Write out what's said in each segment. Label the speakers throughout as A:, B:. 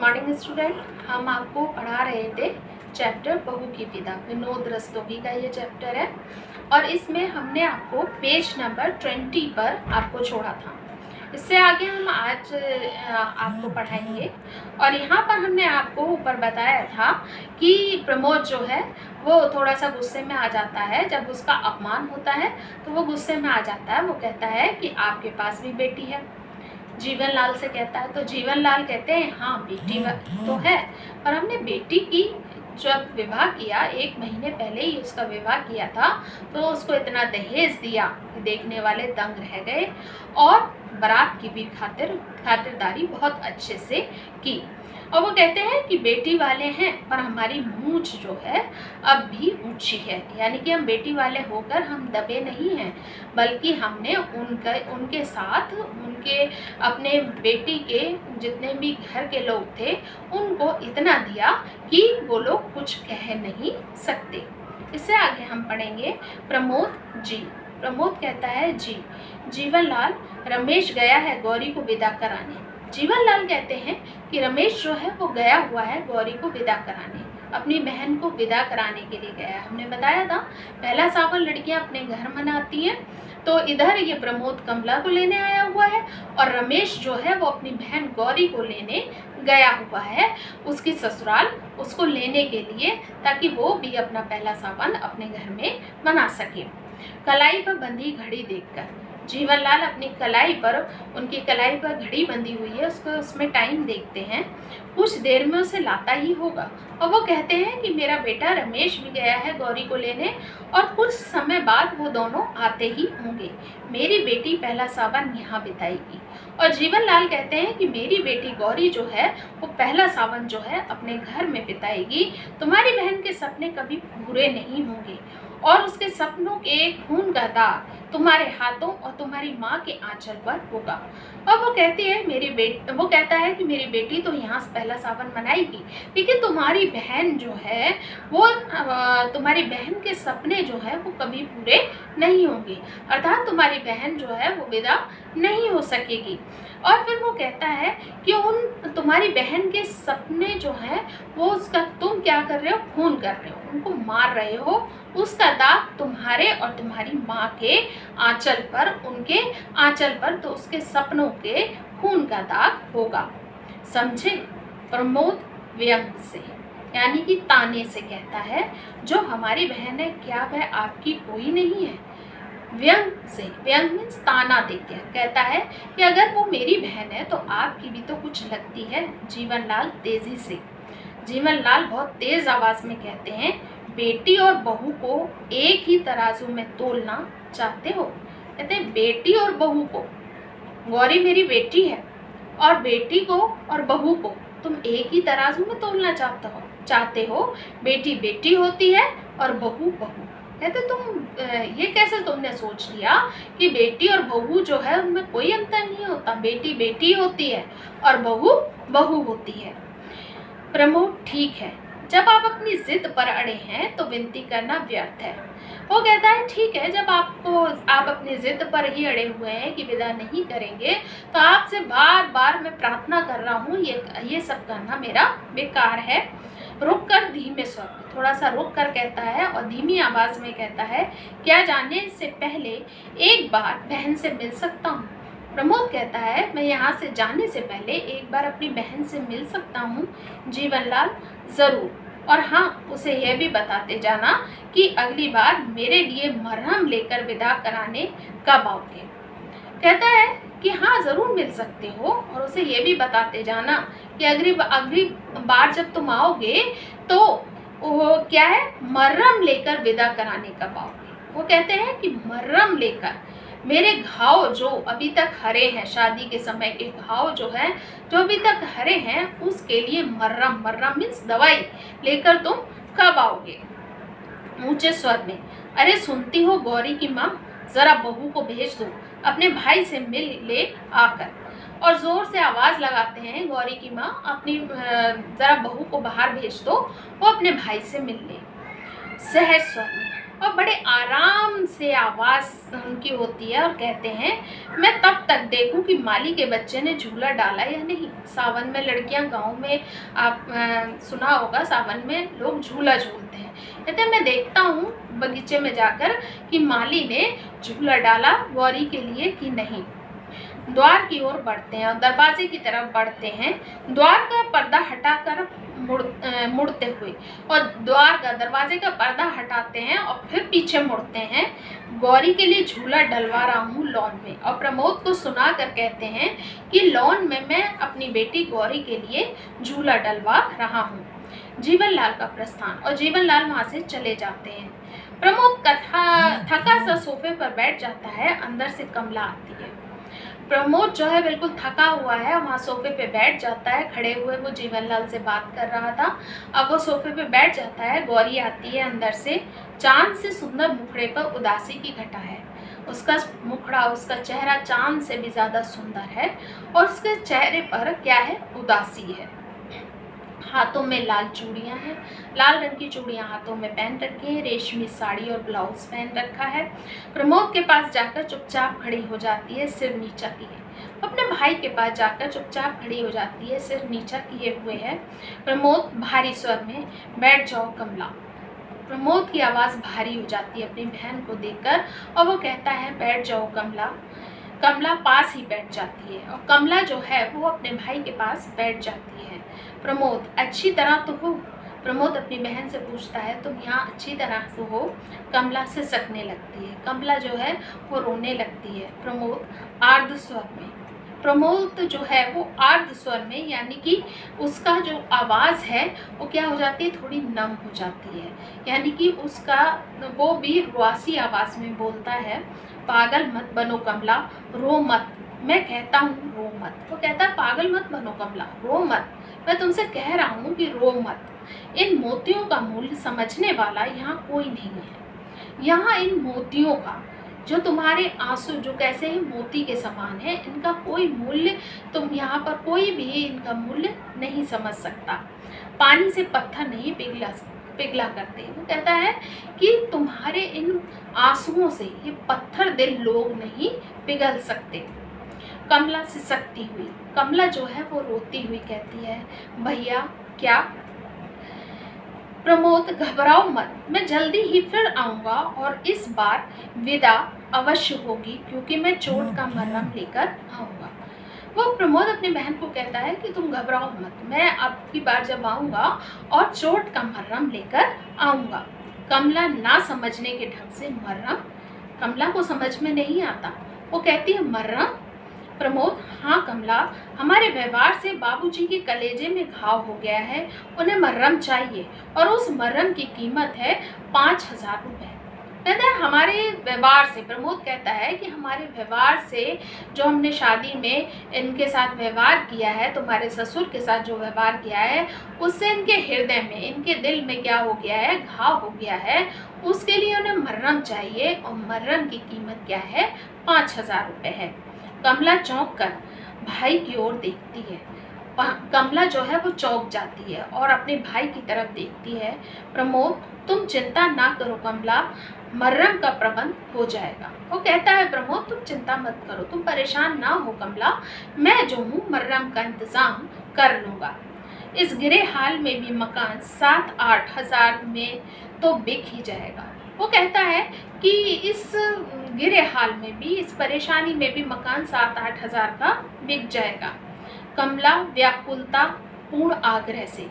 A: Morning student, हम आपको पढ़ा रहे थे चैप्टर बहू की विदा। विनोद रस्तोगी का ये चैप्टर है और इसमें हमने आपको पेज नंबर 20 पर आपको छोड़ा था। इससे आगे हम आज आपको पढ़ाएंगे और यहाँ पर हमने आपको ऊपर बताया था कि प्रमोद जो है वो थोड़ा सा गुस्से में आ जाता है। जब उसका अपमान होता है तो वो गुस्से में आ जाता है। वो कहता है कि आपके पास भी बेटी है। जीवन लाल से कहता है तो जीवन लाल कहते हैं हाँ बेटी तो है, पर हमने बेटी की जब विवाह किया 1 महीने पहले ही उसका विवाह किया था तो उसको इतना दहेज दिया कि देखने वाले दंग रह गए और बारात की भी खातिरदारी बहुत अच्छे से की। और वो कहते हैं कि बेटी वाले हैं पर हमारी मूंछ जो है अब भी ऊंची है, यानी कि हम बेटी वाले होकर हम दबे नहीं हैं, बल्कि हमने उनके साथ उनके अपने बेटी के जितने भी घर के लोग थे उनको इतना दिया कि वो लोग कुछ कह नहीं सकते। इससे आगे हम पढ़ेंगे प्रमोद जी। प्रमोद कहता है जी। जीवन लाल, रमेश गया है गौरी को विदा कराने। जीवन लाल कहते हैं कि रमेश जो है वो गया हुआ है गौरी को विदा कराने, अपनी बहन को विदा कराने के लिए गया है। हमने बताया था पहला सावन लड़कियां अपने घर मनाती हैं, तो इधर ये प्रमोद कमला को लेने आया हुआ है और रमेश जो है वो अपनी बहन गौरी को लेने गया हुआ है उसकी ससुराल, उसको लेने के लिए, ताकि वो भी अपना पहला सावन अपने घर में मना सके। कलाई पर बंधी घड़ी देखकर जीवन लाल अपनी उनकी कलाई पर घड़ी बंधी हुई है, उसको उसमें टाइम देखते हैं। कुछ देर में उसे लाता ही होगा और वो कहते हैं कि मेरा बेटा रमेश भी गया है गौरी को लेने और कुछ समय बाद वो दोनों आते ही होंगे। मेरी बेटी पहला सावन यहाँ बिताएगी। और जीवन लाल कहते हैं कि मेरी बेटी गौरी जो है वो पहला सावन जो है अपने घर में बिताएगी। तुम्हारी बहन के सपने कभी पूरे नहीं होंगे और उसके सपनों के खून का दाग तुम्हारे हाथों और तुम्हारी माँ के आंचल पर होगा। और वो कहती है वो कहता है कि मेरी बेटी तो यहाँ पहला सावन मनाएगी, लेकिन तुम्हारी बहन जो है वो तुम्हारी बहन के सपने जो है वो कभी पूरे नहीं होंगे, अर्थात तुम्हारी बहन जो है वो विदा नहीं हो सकेगी। और फिर वो कहता है कि तुम्हारी बहन के सपने जो है वो उसका तुम क्या कर रहे हो, खून कर रहे हो, उनको मार रहे हो। उसका दाग तुम्हारे और तुम्हारी माँ के आंचल पर, उनके आंचल पर तो उसके सपनों के खून का दाग होगा। समझे? प्रमोद व्यंग से यानी कि ताने से कहता है जो हमारी बहन है क्या वह आपकी कोई नहीं है। व्यंग से, व्यंग मीन्स ताना देके कहता है कि अगर वो मेरी बहन है तो आपकी भी तो कुछ लगती है। जीवन लाल तेजी से, जीवन लाल बहुत तेज आवाज में कहते हैं बेटी और बहू को एक ही तराजू में तोलना चाहते हो। कहते हैं बेटी और बहू को, गौरी मेरी बेटी है और बेटी को और बहू को तुम एक ही तराजू में तोलना चाहते हो। बेटी बेटी होती है और बहू बहू। कहते तुम ये कैसे तुमने सोच लिया कि बेटी और बहू जो है उनमें कोई अंतर नहीं होता, बेटी बेटी होती है और बहू बहू होती है। प्रमोद ठीक है, जब आप अपनी जिद पर अड़े हैं तो विनती करना व्यर्थ है। वो कहता है ठीक है, जब आप अपनी जिद पर ही अड़े हुए हैं कि विदा नहीं करेंगे तो आपसे बार बार मैं प्रार्थना कर रहा हूँ, ये सब करना मेरा बेकार है। रुक कर धीमे स्वर, थोड़ा सा रुक कर कहता है और धीमी आवाज में कहता है क्या जाने से पहले एक बार बहन से मिल सकता हूँ। प्रमोद कहता है मैं यहाँ से जाने से पहले एक बार अपनी बहन से मिल सकता हूँ। जीवन लाल जरूर, और हाँ उसे यह भी बताते जाना कि अगली बार मेरे लिए मरहम लेकर विदा कराने कब आओगे। कहता है कि हाँ ज़रूर मिल सकते हो और उसे ये भी बताते जाना कि अगली बार जब तुम आओगे तो वो क्या है, मरहम लेकर विदा कराने कब आओगे। वो कहते हैं कि मरहम लेकर, मेरे घाव जो अभी तक हरे हैं, शादी के समय के घाव जो है जो अभी तक हरे हैं उसके लिए मरहम, मरहम मीन्स दवाई लेकर तुम कब आओगे। ऊंचे स्वर में, अरे सुनती हो गौरी की माँ, जरा बहू को भेज दो अपने भाई से मिल ले आकर। और जोर से आवाज लगाते हैं गौरी की माँ अपनी जरा बहू को बाहर भेज दो, वो अपने भाई से मिल ले। सहज स्वर में, और बड़े आराम से आवाज़ उनकी होती है और कहते हैं, मैं तब तक देखूं कि माली के बच्चे ने झूला डाला या नहीं। सावन में लड़कियां, गांव में आप सुना होगा, सावन में लोग झूला झूलते हैं। कहते हैं मैं देखता हूँ बगीचे में जाकर कि माली ने झूला डाला गौरी के लिए कि नहीं। द्वार की ओर बढ़ते हैं और दरवाजे की तरफ बढ़ते हैं, द्वार का पर्दा हटाकर मुड़ते हुए, और द्वार का, दरवाजे का पर्दा हटाते हैं और फिर पीछे मुड़ते हैं। गौरी के लिए झूला डलवा रहा हूँ लॉन में, और प्रमोद को सुना कर कहते हैं कि लॉन में मैं अपनी बेटी गौरी के लिए झूला डलवा रहा हूँ। जीवनलाल का प्रस्थान, और जीवनलाल वहाँ से चले जाते हैं। प्रमोद थका सा सोफे पर बैठ जाता है। अंदर से कमला आती है। प्रमोद जो है बिल्कुल थका हुआ है, वहाँ सोफे पे बैठ जाता है। खड़े हुए वो जीवनलाल से बात कर रहा था, अब वो सोफे पे बैठ जाता है। गौरी आती है अंदर से। चांद से सुंदर मुखड़े पर उदासी की घटा है। उसका मुखड़ा, उसका चेहरा चांद से भी ज़्यादा सुंदर है, और उसके चेहरे पर क्या है, उदासी है। हाथों में लाल चूड़ियां हैं, लाल रंग की चूड़ियां हाथों में पहन रखी है। रेशमी साड़ी और ब्लाउज पहन रखा है। प्रमोद के पास जाकर चुपचाप खड़ी हो जाती है, सिर नीचा किए। अपने भाई के पास जाकर चुपचाप खड़ी हो जाती है, सिर नीचा किए हुए है। प्रमोद भारी स्वर में, बैठ जाओ कमला। प्रमोद की आवाज़ भारी हो जाती है अपनी बहन को देखकर, और वो कहता है बैठ जाओ कमला। कमला पास ही बैठ जाती है, और कमला जो है वो अपने भाई के पास बैठ जाती है। प्रमोद, अच्छी तरह तो हो? प्रमोद अपनी बहन से पूछता है, तुम यहाँ अच्छी तरह से हो? कमला सिसकने लगती है। कमला जो है वो रोने लगती है। प्रमोद आर्ध स्वर में, प्रमोद जो है वो आर्ध स्वर में, यानी कि उसका जो आवाज़ है वो क्या हो जाती है, थोड़ी नम हो जाती है। यानी कि उसका, वो भी रुआसी आवाज़ में बोलता है, पागल मत बनो कमला, रो मत, मैं कहता हूँ रो मत। वो कहता है पागल मत बनो कमला, रो मत, मैं तुमसे कह रहा हूँ कि रो मत। इन मोतियों का मूल्य समझने वाला यहाँ कोई नहीं है। यहाँ इन मोतियों का, जो तुम्हारे आंसू जो कैसे हैं मोती के समान है, इनका कोई मूल्य, तुम यहाँ पर कोई भी इनका मूल्य नहीं समझ सकता। पानी से पत्थर नहीं पिघला करते। वो कहता है कि तुम्हारे इन आंसुओं से ये पत्थर दिल लोग नहीं पिघल सकते। कमला सिसकती हुई, कमला जो है वो रोती हुई कहती है, भैया क्या? प्रमोद, घबराओ मत, मैं जल्दी ही फिर आऊँगा, और इस बार विदा अवश्य होगी, क्योंकि मैं चोट का मरहम लेकर आऊँगा। वो प्रमोद अपनी बहन को कहता है कि तुम घबराओ मत, मैं अब की बार जब आऊँगा और चोट का मरहम लेकर आऊँगा। कमला ना समझने के ढंग से, मरहम? कमला को समझ में नहीं आता। वो कहती है मरहम? प्रमोद, हाँ कमला, हमारे व्यवहार से बाबूजी के कलेजे में घाव हो गया है, उन्हें मरहम चाहिए, और उस मरहम की कीमत है 5,000 रुपये। कहता है हमारे व्यवहार से, प्रमोद कहता है कि हमारे व्यवहार से, जो हमने शादी में इनके साथ व्यवहार किया है, तुम्हारे ससुर के साथ जो व्यवहार किया है, उससे इनके हृदय में, इनके दिल में क्या हो गया है, घाव हो गया है, उसके लिए उन्हें मरहम चाहिए, और मरहम की कीमत क्या है, 5,000 रुपये है। कमला चौंक कर भाई की ओर देखती है। कमला जो है वो चौंक जाती है और अपने भाई की तरफ देखती है। प्रमोद, तुम चिंता ना करो कमला, मरहम का प्रबंध हो जाएगा। वो कहता है प्रमोद, तुम चिंता मत करो, तुम परेशान ना हो कमला, मैं जो हूँ मरहम का इंतज़ाम कर लूँगा। इस गिरे हाल में भी मकान 7-8 हज़ार में तो बिक ही जाएगा। वो कहता है कि इस गिरे हाल में भी, इस परेशानी में भी मकान 7-8 हज़ार का बिक जाएगा। कमला व्याकुलता पूर्ण आग्रह से,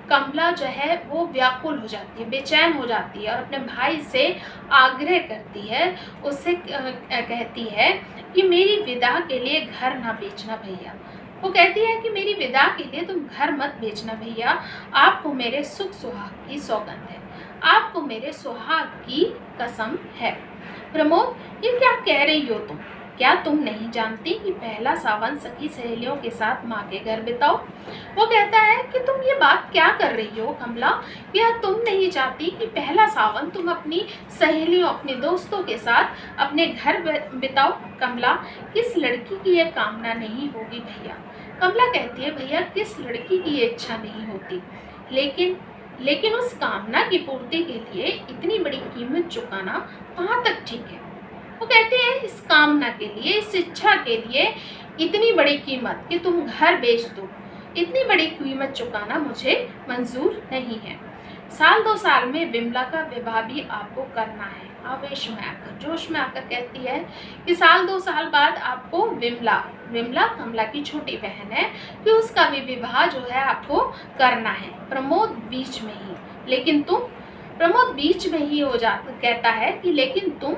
A: कमला जो है वो व्याकुल हो जाती है, बेचैन हो जाती है, और अपने भाई से आग्रह करती है, उससे कहती है कि मेरी विदा के लिए घर ना बेचना भैया। वो कहती है कि मेरी विदा के लिए तुम घर मत बेचना भैया, आपको मेरे सुख सुहाग की सौगंध है, आपको मेरे सुहाग की कसम है। प्रमोद, ये क्या कह रही हो तुम? क्या तुम नहीं जानती कि पहला सावन सखी सहेलियों के साथ माँ के घर बिताओ? वो कहता है कि तुम ये बात क्या कर रही हो कमला? क्या तुम नहीं चाहती कि पहला सावन तुम अपनी सहेलियों, अपने दोस्तों के साथ अपने घर बिताओ? कमला, किस लड़की की ये कामना नहीं होगी भैया? कमला कहती है, भैया किस लड़की की ये इच्छा नहीं होती, लेकिन लेकिन उस कामना की पूर्ति के लिए इतनी बड़ी कीमत चुकाना कहाँ तक ठीक है। वो कहते हैं इस कामना के लिए, इस इच्छा के लिए इतनी बड़ी कीमत कि तुम घर बेच दो, इतनी बड़ी कीमत चुकाना मुझे मंजूर नहीं है। साल 2 साल में विमला का विवाह भी आपको करना है। आवेश में आकर, जोश में आकर कहती है कि साल 2 साल बाद आपको विमला कमला की छोटी बहन है कि उसका भी विवाह जो है आपको करना है। प्रमोद बीच में ही, लेकिन तुम, प्रमोद बीच में ही हो जाता, कहता है कि लेकिन तुम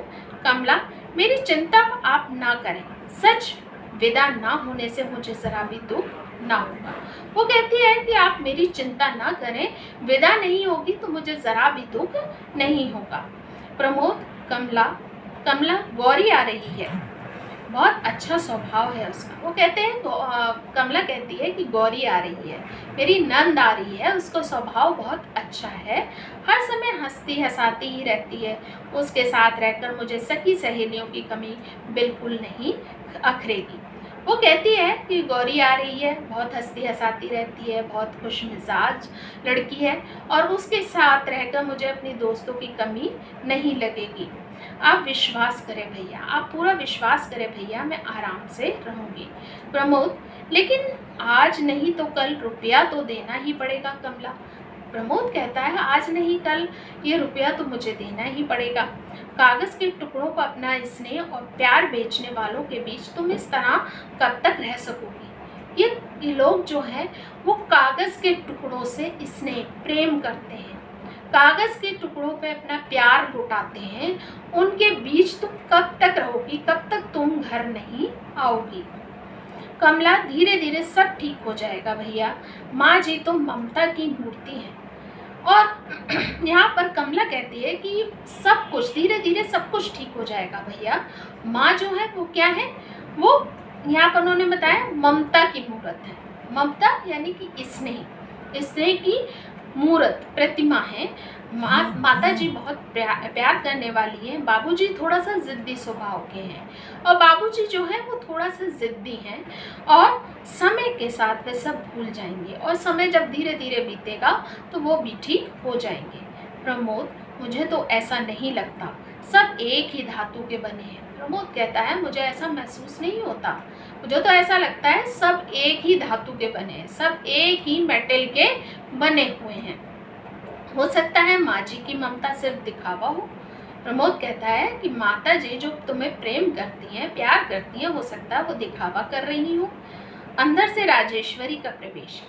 A: कमला, मेरी चिंता आप ना करें, सच विदा ना होने से मुझे जरा भी दुख ना होगा। वो कहती है कि आप मेरी चिंता ना करें, विदा नहीं होगी तो मुझे जरा भी दुख नहीं होगा। प्रमोद, कमला गौरी आ रही है, बहुत अच्छा स्वभाव है उसका। वो कहते हैं, कमला कहती है कि गौरी आ रही है, मेरी नंद आ रही है, उसका स्वभाव बहुत अच्छा है, हर समय हंसती हंसाती ही रहती है, उसके साथ रहकर मुझे सखी सहेलियों की कमी बिल्कुल नहीं अखरेगी। वो कहती है कि गौरी आ रही है, बहुत हंसती हंसाती रहती है, बहुत खुश मिजाज लड़की है और उसके साथ रहकर मुझे अपनी दोस्तों की कमी नहीं लगेगी। आप विश्वास करें भैया, आप पूरा विश्वास करें भैया, मैं आराम से रहूँगी। प्रमोद, लेकिन आज नहीं तो कल रुपया तो देना ही पड़ेगा कमला। प्रमोद कहता है, आज नहीं कल ये रुपया तो मुझे देना ही पड़ेगा। कागज़ के टुकड़ों पर अपना स्नेह और प्यार बेचने वालों के बीच तुम इस तरह कब तक रह सकोगी। ये लोग जो हैं वो कागज़ के टुकड़ों से स्नेह प्रेम करते हैं, कागज़ के टुकड़ों पे अपना प्यार लुटाते हैं, उनके बीच तुम कब तक रहोगी, कब तक तुम घर नहीं आओगी। कमला, धीरे धीरे सब ठीक हो जाएगा भैया, माँ जी तो ममता की मूर्ति है। और यहाँ पर कमला कहती है कि सब कुछ धीरे धीरे सब कुछ ठीक हो जाएगा भैया, माँ जो है वो क्या है, वो यहाँ पर उन्होंने बताया ममता की मूर्त है। ममता यानी कि स्नेह की मूर्त प्रतिमा है। माता जी बहुत प्यार करने वाली हैं, बाबूजी थोड़ा सा ज़िद्दी स्वभाव के हैं और बाबूजी जो है वो थोड़ा सा ज़िद्दी हैं और समय के साथ वे सब भूल जाएंगे और समय जब धीरे धीरे बीतेगा तो वो भी ठीक हो जाएंगे। प्रमोद, मुझे तो ऐसा नहीं लगता, सब एक ही धातु के बने हैं। प्रमोद कहता है, मुझे ऐसा महसूस नहीं होता, मुझे तो ऐसा लगता है सब एक ही धातु के बने हैं, सब एक ही मेटल के बने हुए हैं। हो सकता है माँ जी की ममता सिर्फ दिखावा हो। प्रमोद कहता है कि माता जी जो तुम्हें प्रेम करती हैं, प्यार करती हैं, हो सकता है वो दिखावा कर रही हो। अंदर से राजेश्वरी का प्रवेश,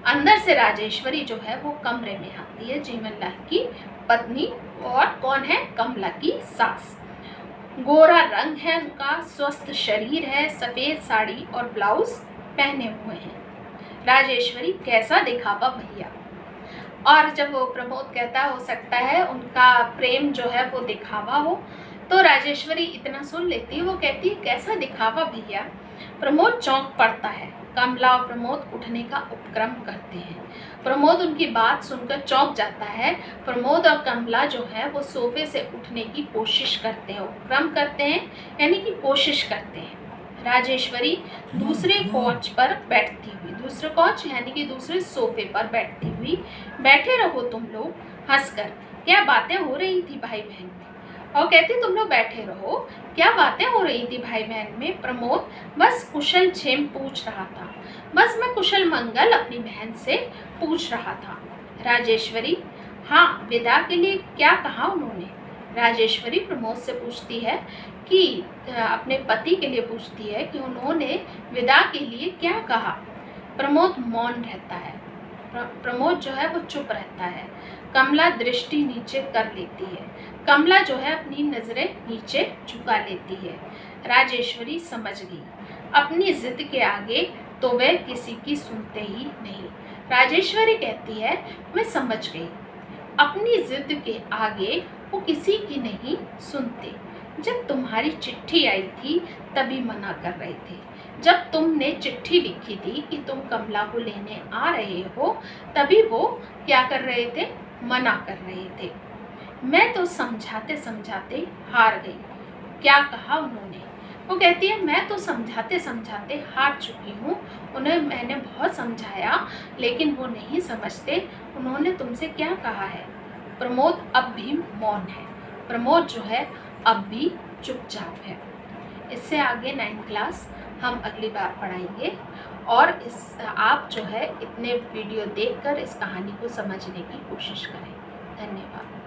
A: अंदर से राजेश्वरी जो है वो कमरे में आती है, जीवनलाल की पत्नी और कौन है, कमला की सास। गोरा रंग है उनका, स्वस्थ शरीर है, सफ़ेद साड़ी और ब्लाउज पहने हुए हैं। राजेश्वरी, कैसा दिखावा भैया। और जब वो प्रमोद कहता हो सकता है उनका प्रेम जो है वो दिखावा हो, तो राजेश्वरी इतना सुन लेती है, वो कहती है कैसा दिखावा भैया। प्रमोद चौंक पड़ता है। कमला और प्रमोद उठने का उपक्रम करते हैं। प्रमोद उनकी बात सुनकर चौंक जाता है। प्रमोद और कमला जो है वो सोफे से उठने की कोशिश करते हैं, उपक्रम करते हैं यानी कि कोशिश करते हैं। राजेश्वरी दूसरे कोच पर बैठती हुई, दूसरे कोच यानी कि दूसरे सोफे पर बैठती हुई, बैठे रहो तुम लोग हंसकर, क्या बातें हो रही थी भाई बहन में। और कहती तुम लोग बैठे रहो, क्या बातें हो रही थी भाई बहन में। प्रमोद, बस कुशल क्षेम पूछ रहा था, बस मैं कुशल मंगल अपनी बहन से पूछ रहा था। राजेश्वरी, हाँ, विदा के लिए क्या कहा उन्होंने। राजेश्वरी प्रमोद से पूछती है कि अपने पति के लिए पूछती है कि उन्होंने विदा के लिए क्या कहा। प्रमोद मौन रहता है, प्रमोद जो है वो चुप रहता है। कमला दृष्टि नीचे कर लेती है, कमला जो है अपनी नज़रें नीचे झुका लेती है। राजेश्वरी समझ गई, अपनी जिद के आगे तो वह किसी की सुनते ही नहीं। राजेश्वरी कहती है, मैं समझ गई, अपनी जिद के आगे वो किसी की नहीं सुनते। जब तुम्हारी चिट्ठी आई थी तभी मना कर रहे थे, जब तुमने चिट्ठी लिखी थी कि तुम कमला को लेने आ रहे हो तभी वो क्या कर रहे थे, मना कर रहे थे। मैं तो समझाते समझाते हार गई। क्या कहा उन्होंने। वो कहती है मैं तो समझाते समझाते हार चुकी हूँ, उन्हें मैंने बहुत समझाया लेकिन वो नहीं समझते। उन्होंने तुमसे क्या कहा है? प्रमोद अब भी मौन है। प्रमोद जो है अब भी चुपचाप है। इससे आगे 9th क्लास हम अगली बार पढ़ाएंगे। और इस आप जो है इतने वीडियो देखकर इस कहानी को समझने की कोशिश करें। धन्यवाद।